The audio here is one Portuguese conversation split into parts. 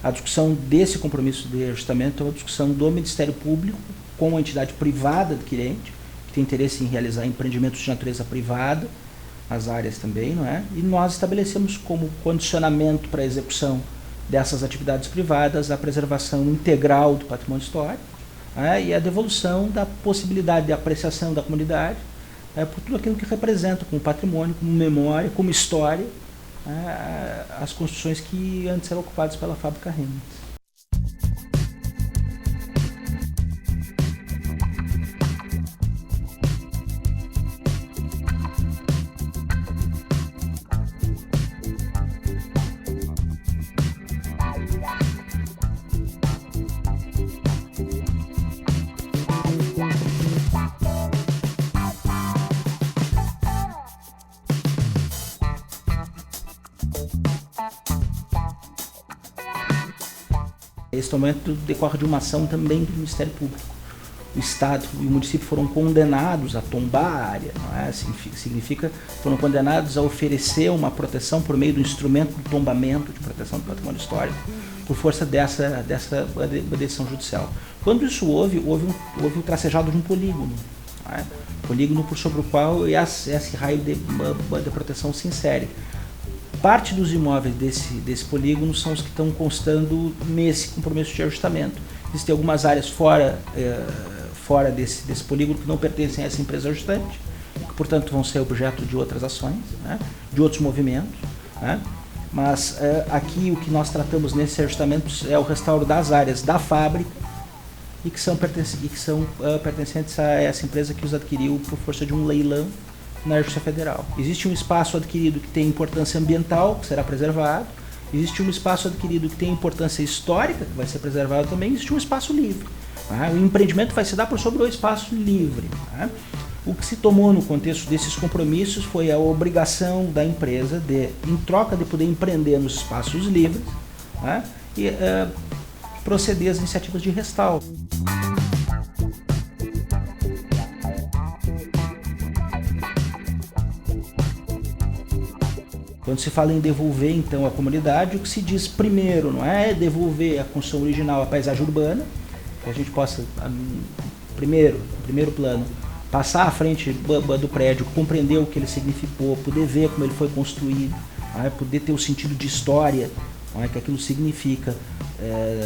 A discussão desse compromisso de ajustamento é uma discussão do Ministério Público com a entidade privada adquirente, que tem interesse em realizar empreendimentos de natureza privada, as áreas também, não é? E nós estabelecemos como condicionamento para a execução dessas atividades privadas a preservação integral do patrimônio histórico, e a devolução da possibilidade de apreciação da comunidade por tudo aquilo que representa como patrimônio, como memória, como história, as construções que antes eram ocupadas pela fábrica Reynolds. Esse momento decorre de uma ação também do Ministério Público. O Estado e o município foram condenados a tombar a área, não é? Significa foram condenados a oferecer uma proteção por meio do instrumento do tombamento de proteção do patrimônio histórico, por força dessa decisão judicial. Quando isso houve o tracejado de um polígono, não é? Polígono por sobre o qual esse raio de proteção se insere. Parte dos imóveis desse polígono são os que estão constando nesse compromisso de ajustamento. Existem algumas áreas fora desse polígono que não pertencem a essa empresa ajustante, que, portanto, vão ser objeto de outras ações, né, de outros movimentos, né. Mas aqui o que nós tratamos nesses ajustamentos é o restauro das áreas da fábrica e que são pertencentes a essa empresa que os adquiriu por força de um leilão na Justiça Federal. Existe um espaço adquirido que tem importância ambiental, que será preservado. Existe um espaço adquirido que tem importância histórica, que vai ser preservado também. Existe um espaço livre. O empreendimento vai se dar por sobre o espaço livre. O que se tomou no contexto desses compromissos foi a obrigação da empresa de, em troca de poder empreender nos espaços livres, e proceder às iniciativas de restauro. Quando se fala em devolver, então, a comunidade, o que se diz primeiro não é devolver a construção original, a paisagem urbana, que a gente possa, primeiro plano, passar à frente do prédio, compreender o que ele significou, poder ver como ele foi construído, poder ter o sentido de história que aquilo significa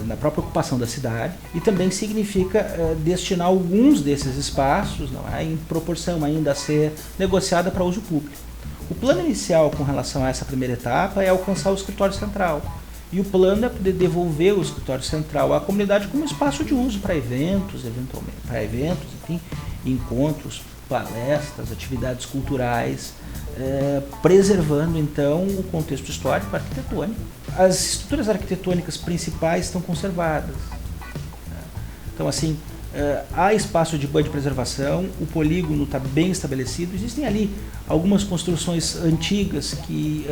na própria ocupação da cidade, e também significa destinar alguns desses espaços em proporção ainda a ser negociada para uso público. O plano inicial com relação a essa primeira etapa é alcançar o escritório central. E o plano é poder devolver o escritório central à comunidade como espaço de uso para eventos, enfim, encontros, palestras, atividades culturais, preservando então o contexto histórico arquitetônico. As estruturas arquitetônicas principais estão conservadas. Então, assim, há espaço de preservação, o polígono está bem estabelecido. Existem ali algumas construções antigas que,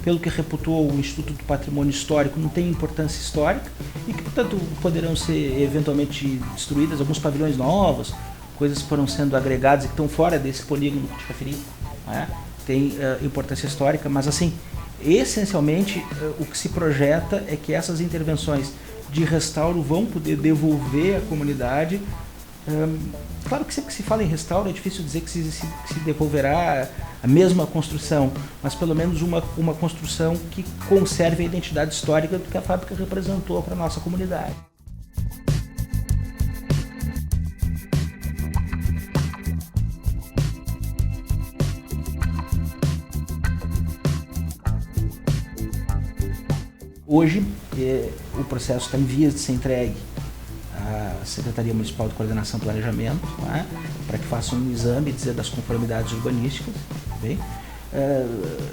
pelo que reputou o Instituto do Patrimônio Histórico, não têm importância histórica e que, portanto, poderão ser eventualmente destruídas. Alguns pavilhões novos, coisas que foram sendo agregadas e que estão fora desse polígono que te referi, tem importância histórica, mas, assim, essencialmente, o que se projeta é que essas intervenções de restauro vão poder devolver à comunidade. Claro que sempre que se fala em restauro é difícil dizer que se devolverá a mesma construção, mas pelo menos uma construção que conserve a identidade histórica do que a fábrica representou para a nossa comunidade. Hoje, o processo está em vias de ser entregue à Secretaria Municipal de Coordenação e Planejamento, para que façam um exame e dizer das conformidades urbanísticas. Bem?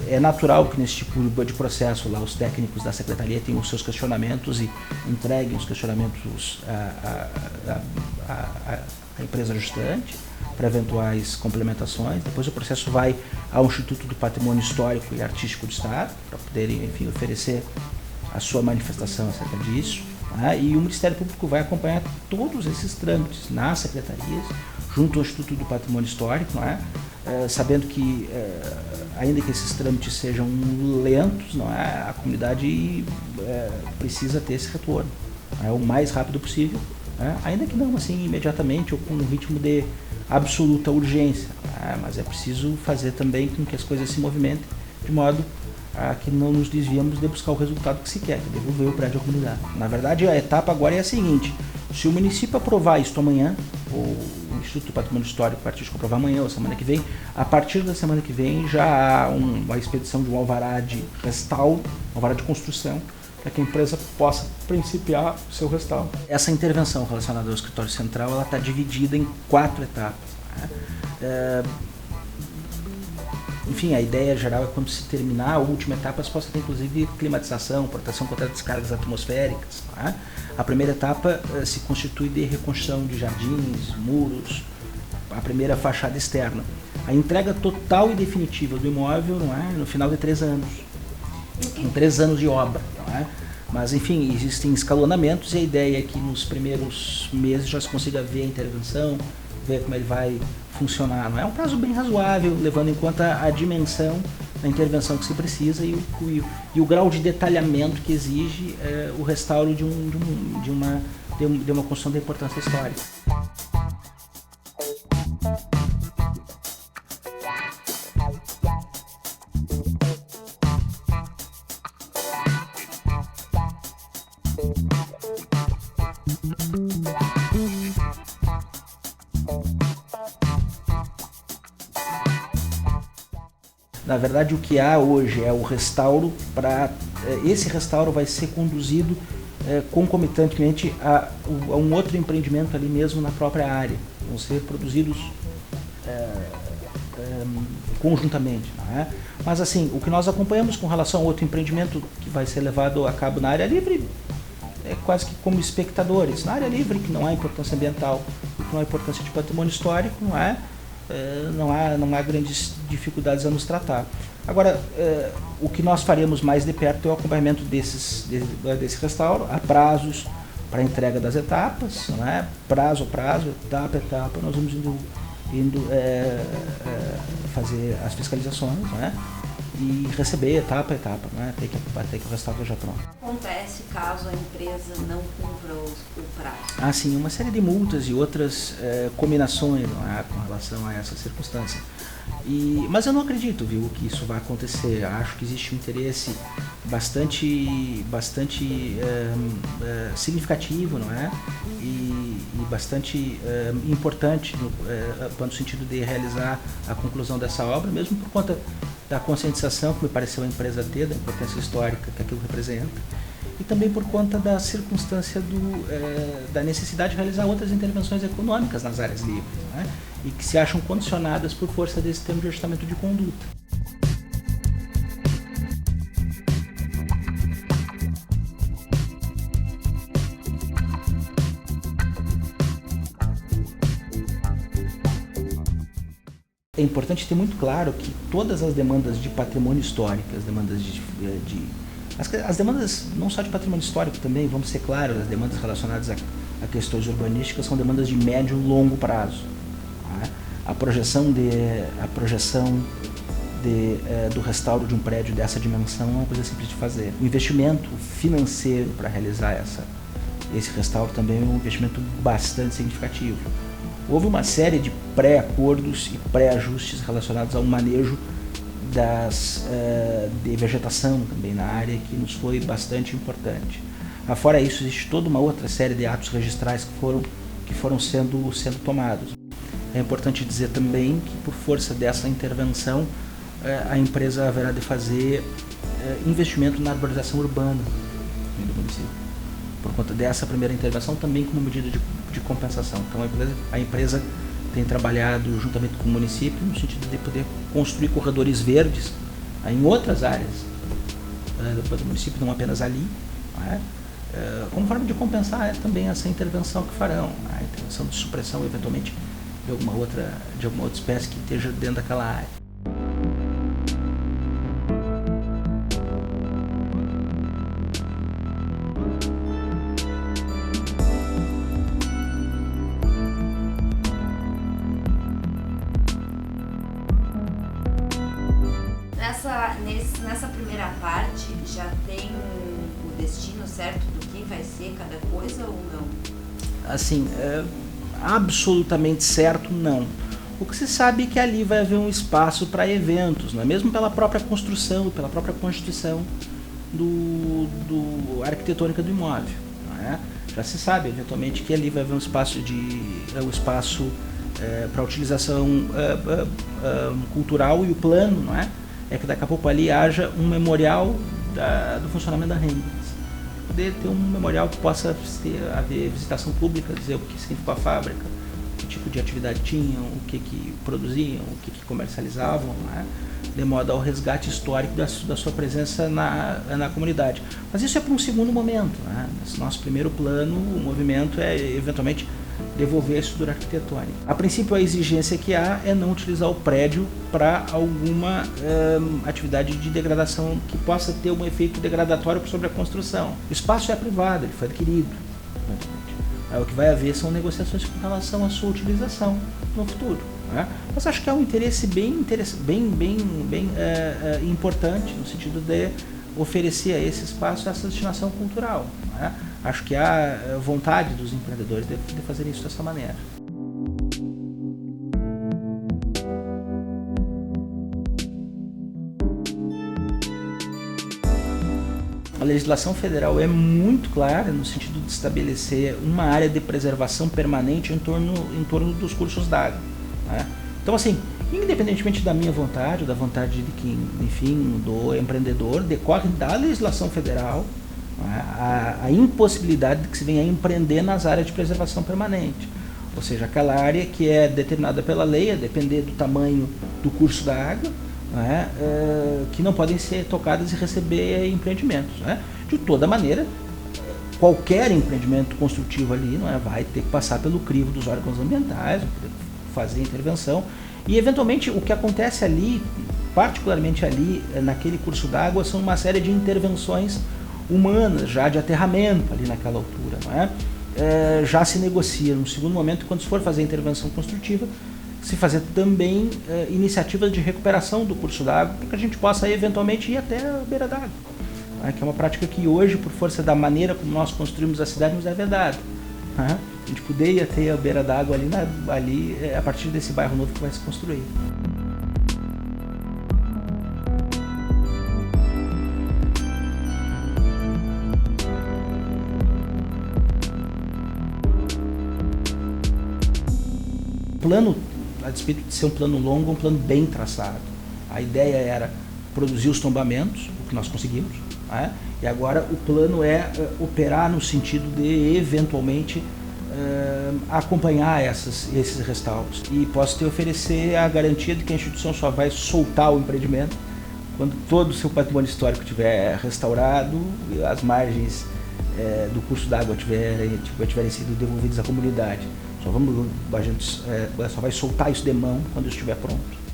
É natural que nesse tipo de processo lá os técnicos da Secretaria tenham os seus questionamentos e entreguem os questionamentos à empresa ajustante para eventuais complementações. Depois o processo vai ao Instituto do Patrimônio Histórico e Artístico do Estado para poderem, enfim, oferecer a sua manifestação acerca disso, e o Ministério Público vai acompanhar todos esses trâmites nas secretarias, junto ao Instituto do Patrimônio Histórico, sabendo que, ainda que esses trâmites sejam lentos, não é? A comunidade precisa ter esse retorno, o mais rápido possível, ainda que não assim imediatamente ou com um ritmo de absoluta urgência, mas é preciso fazer também com que as coisas se movimentem de modo a que não nos desviamos de buscar o resultado que se quer, que é devolver o prédio à comunidade. Na verdade, a etapa agora é a seguinte: se o município aprovar isto amanhã, ou o Instituto do Patrimônio Histórico Artístico aprovar amanhã ou semana que vem, a partir da semana que vem já há uma expedição de um alvará de restauro, um alvará de construção, para que a empresa possa principiar o seu restauro. Essa intervenção relacionada ao escritório central, ela está dividida em 4 etapas. Enfim, a ideia geral é quando se terminar a última etapa, se possa ter inclusive climatização, proteção contra descargas atmosféricas. A primeira etapa se constitui de reconstrução de jardins, muros, a primeira fachada externa. A entrega total e definitiva do imóvel, no final de 3 anos. Com 3 anos de obra. Mas, enfim, existem escalonamentos e a ideia é que nos primeiros meses já se consiga ver a intervenção, ver como ele vai funcionar. É um prazo bem razoável, levando em conta a dimensão da intervenção que se precisa e o grau de detalhamento que exige o restauro de uma construção de importância histórica. Na verdade, o que há hoje é o restauro. Esse restauro vai ser conduzido concomitantemente a um outro empreendimento ali mesmo na própria área. Vão ser produzidos conjuntamente. Mas assim, o que nós acompanhamos com relação ao outro empreendimento que vai ser levado a cabo na área livre é quase que como espectadores. Na área livre, que não há importância ambiental, que não há importância de patrimônio histórico, não há grandes dificuldades a nos tratar. Agora, o que nós faremos mais de perto é o acompanhamento desse restauro, a prazos para a entrega das etapas, prazo a prazo, etapa a etapa, nós vamos indo fazer as fiscalizações, e receber etapa a etapa, até que o restauro esteja pronto. Acontece caso a empresa não cumpra o prazo? Sim, uma série de multas e outras combinações com relação a essa circunstância. Mas eu não acredito, que isso vai acontecer. Acho que existe um interesse bastante significativo, e bastante importante no sentido de realizar a conclusão dessa obra, mesmo por conta da conscientização que me pareceu a empresa ter, da importância histórica que aquilo representa, e também por conta da circunstância da necessidade de realizar outras intervenções econômicas nas áreas livres, e que se acham condicionadas por força desse termo de ajustamento de conduta. É importante ter muito claro que todas as demandas de patrimônio histórico, as demandas as demandas não só de patrimônio histórico também, vamos ser claros, as demandas relacionadas a questões urbanísticas são demandas de médio e longo prazo. A projeção do restauro de um prédio dessa dimensão é uma coisa simples de fazer. O investimento financeiro para realizar esse restauro também é um investimento bastante significativo. Houve uma série de pré-acordos e pré-ajustes relacionados ao manejo de vegetação também na área, que nos foi bastante importante. Fora isso, existe toda uma outra série de atos registrais que foram sendo tomados. É importante dizer também que, por força dessa intervenção, a empresa haverá de fazer investimento na arborização urbana do município. Por conta dessa primeira intervenção, também como medida de compensação. Então, a empresa tem trabalhado juntamente com o município no sentido de poder construir corredores verdes em outras áreas do município, não apenas ali, como forma de compensar também essa intervenção que farão, a intervenção de supressão, eventualmente, de alguma outra espécie que esteja dentro daquela área. certo do que vai ser cada coisa ou não? Assim, absolutamente certo, não. O que se sabe é que ali vai haver um espaço para eventos, não é? Mesmo pela própria construção, pela própria constituição do arquitetônica do imóvel. Não é? Já se sabe, eventualmente, que ali vai haver um espaço para utilização cultural, e o plano, não é? É que daqui a pouco ali haja um memorial do funcionamento da Hendrix. Poder ter um memorial que possa haver visitação pública, dizer o que significou a fábrica, que tipo de atividade tinham, o que produziam, o que comercializavam, não é? De modo ao resgate histórico da sua presença na comunidade. Mas isso é para um segundo momento, né? Nesse nosso primeiro plano, o movimento é eventualmente devolver a estrutura arquitetônica. A princípio, a exigência que há é não utilizar o prédio para alguma atividade de degradação que possa ter um efeito degradatório sobre a construção. O espaço é privado, ele foi adquirido. O que vai haver são negociações com relação à sua utilização no futuro. Né? Mas acho que é um interesse bem importante no sentido de oferecer a esse espaço essa destinação cultural. Né? Acho que há vontade dos empreendedores de fazer isso dessa maneira. A legislação federal é muito clara no sentido de estabelecer uma área de preservação permanente em torno dos cursos d'água. Né? Então, assim, independentemente da minha vontade, ou da vontade de quem, enfim, do empreendedor, decorre da legislação federal, né, a impossibilidade de que se venha a empreender nas áreas de preservação permanente. Ou seja, aquela área que é determinada pela lei, a depender do tamanho do curso da água, né, que não podem ser tocadas e receber empreendimentos. Né? De toda maneira, qualquer empreendimento construtivo ali, não é, vai ter que passar pelo crivo dos órgãos ambientais, fazer intervenção, e eventualmente o que acontece ali, particularmente ali naquele curso d'água, são uma série de intervenções humanas, já de aterramento ali naquela altura. Não é? Já se negocia no segundo momento, quando se for fazer a intervenção construtiva, se fazer também iniciativas de recuperação do curso d'água, para que a gente possa eventualmente ir até a beira d'água, né? Que é uma prática que hoje, por força da maneira como nós construímos a cidade, nos é vedada. Né? A gente poderia ter a beira d'água ali a partir desse bairro novo que vai se construir. O plano, a despeito de ser um plano longo, é um plano bem traçado. A ideia era produzir os tombamentos, o que nós conseguimos, né? E agora o plano é operar no sentido de, eventualmente, acompanhar esses restauros. E posso te oferecer a garantia de que a instituição só vai soltar o empreendimento quando todo o seu patrimônio histórico estiver restaurado, as margens do curso d'água tiverem sido devolvidas à comunidade. A gente só vai soltar isso de mão quando estiver pronto.